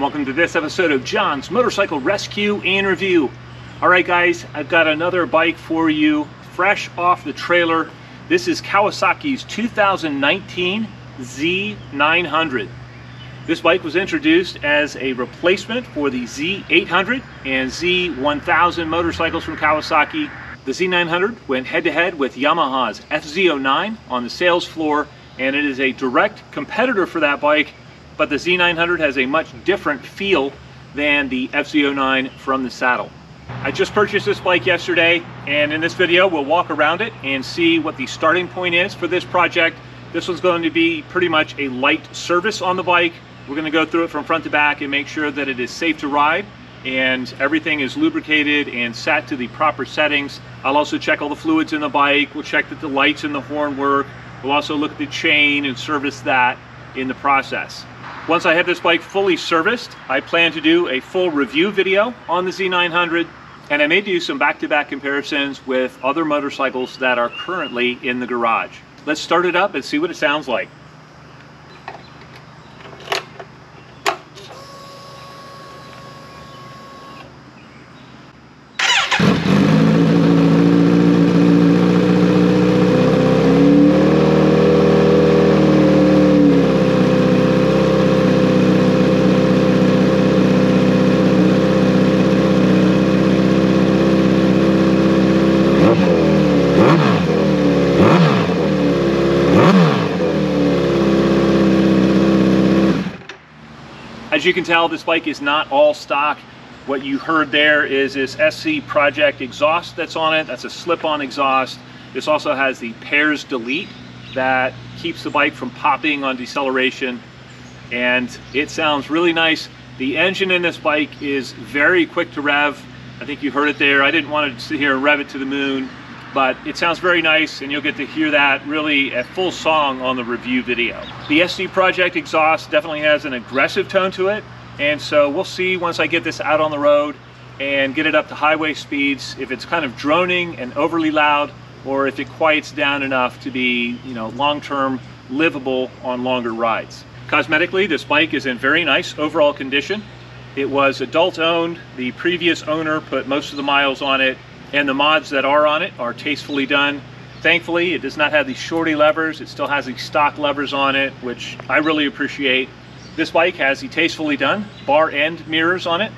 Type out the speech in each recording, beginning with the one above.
welcome to this episode of John's Motorcycle Rescue and Review. Alright guys, I've got another bike for you, fresh off the trailer. This is Kawasaki's 2019 Z900. This bike was introduced as a replacement for the Z800 and Z1000 motorcycles from Kawasaki. The Z900 went head-to-head with Yamaha's FZ09 on the sales floor, and it is a direct competitor for that bike, but the Z900 has a much different feel than the FZ09 from the saddle. I just purchased this bike yesterday, and in this video we'll walk around it and see what the starting point is for this project. This one's going to be pretty much a light service on the bike. We're going to go through it from front to back and make sure that it is safe to ride and everything is lubricated and set to the proper settings. I'll also check all the fluids in the bike. We'll check that the lights and the horn work. We'll also look at the chain and service that in the process. Once I have this bike fully serviced, I plan to do a full review video on the Z900, and I may do some back-to-back comparisons with other motorcycles that are currently in the garage. Let's start it up and see what it sounds like. As you can tell, this bike is not all stock. What you heard there is this SC Project exhaust that's on it. That's a slip-on exhaust. This also has the pairs delete that keeps the bike from popping on deceleration, and it sounds really nice. The engine in this bike is very quick to rev. I think you heard it there. I didn't want to sit here and rev it to the moon, but it sounds very nice, and you'll get to hear that really at full song on the review video. The SC Project exhaust definitely has an aggressive tone to it, and so we'll see once I get this out on the road and get it up to highway speeds if it's kind of droning and overly loud, or if it quiets down enough to be, long-term livable on longer rides. Cosmetically, this bike is in very nice overall condition. It was adult owned. The previous owner put most of the miles on it, and the mods that are on it are tastefully done. Thankfully, it does not have these shorty levers. It still has the stock levers on it, which I really appreciate. This bike has the tastefully done bar end mirrors on it.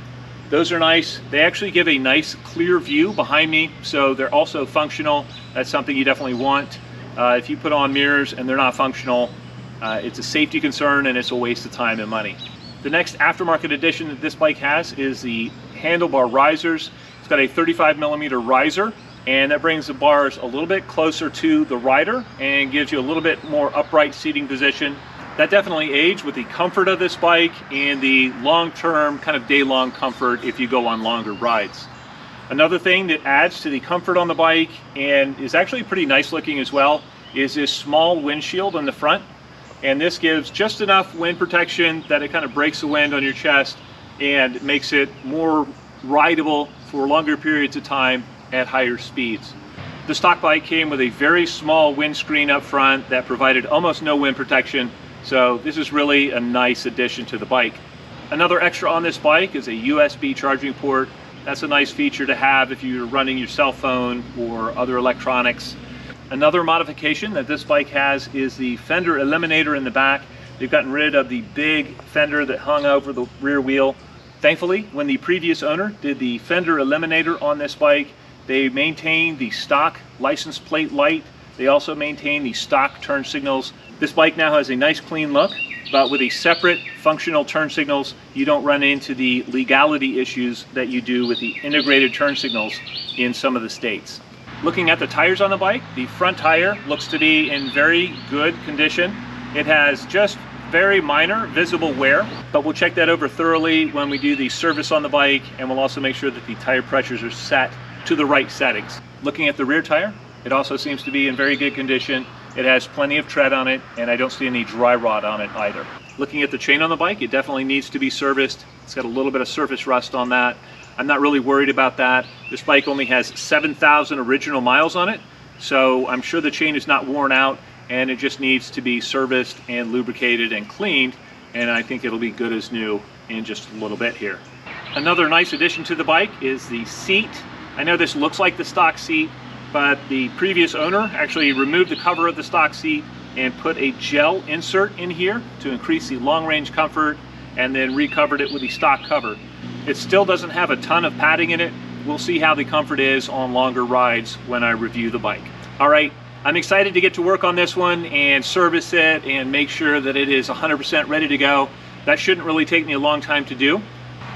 Those are nice. They actually give a nice clear view behind me, so they're also functional. That's something you definitely want. If you put on mirrors and they're not functional, it's a safety concern and it's a waste of time and money. The next aftermarket addition that this bike has is the handlebar risers. It's got a 35mm riser, and that brings the bars a little bit closer to the rider and gives you a little bit more upright seating position. That definitely aids with the comfort of this bike and the long-term kind of day-long comfort if you go on longer rides. Another thing that adds to the comfort on the bike and is actually pretty nice looking as well is this small windshield on the front, and this gives just enough wind protection that it kind of breaks the wind on your chest and makes it more rideable for longer periods of time at higher speeds. The stock bike came with a very small windscreen up front that provided almost no wind protection, so this is really a nice addition to the bike. Another extra on this bike is a USB charging port. That's a nice feature to have if you're running your cell phone or other electronics. Another modification that this bike has is the fender eliminator in the back. They've gotten rid of the big fender that hung over the rear wheel. Thankfully, when the previous owner did the fender eliminator on this bike, they maintained the stock license plate light. They also maintained the stock turn signals. This bike now has a nice clean look, but with a separate functional turn signals, you don't run into the legality issues that you do with the integrated turn signals in some of the states. Looking at the tires on the bike, the front tire looks to be in very good condition. It has just very minor visible wear, but we'll check that over thoroughly when we do the service on the bike, and we'll also make sure that the tire pressures are set to the right settings. Looking at the rear tire, it also seems to be in very good condition. It has plenty of tread on it, and I don't see any dry rot on it either. Looking at the chain on the bike, it definitely needs to be serviced. It's got a little bit of surface rust on that. I'm not really worried about that. This bike only has 7,000 original miles on it, so I'm sure the chain is not worn out, and it just needs to be serviced and lubricated and cleaned, and I think it'll be good as new in just a little bit here. Another nice addition to the bike is the seat. I know this looks like the stock seat, but the previous owner actually removed the cover of the stock seat and put a gel insert in here to increase the long range comfort, and then recovered it with the stock cover. It still doesn't have a ton of padding in it. We'll see how the comfort is on longer rides when I review the bike. All right, I'm excited to get to work on this one and service it and make sure that it is 100% ready to go. That shouldn't really take me a long time to do.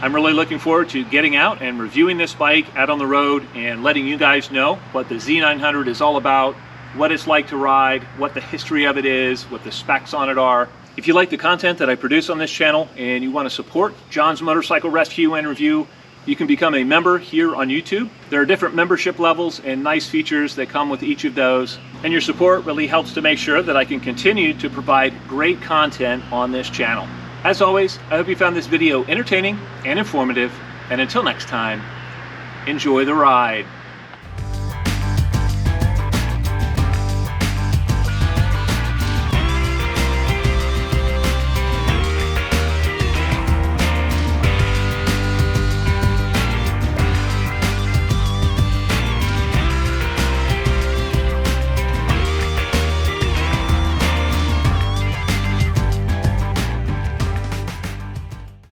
I'm really looking forward to getting out and reviewing this bike out on the road and letting you guys know what the Z900 is all about, what it's like to ride, what the history of it is, what the specs on it are. If you like the content that I produce on this channel and you want to support John's Motorcycle Rescue and Review, you can become a member here on YouTube. There are different membership levels and nice features that come with each of those. And your support really helps to make sure that I can continue to provide great content on this channel. As always, I hope you found this video entertaining and informative. And until next time, enjoy the ride.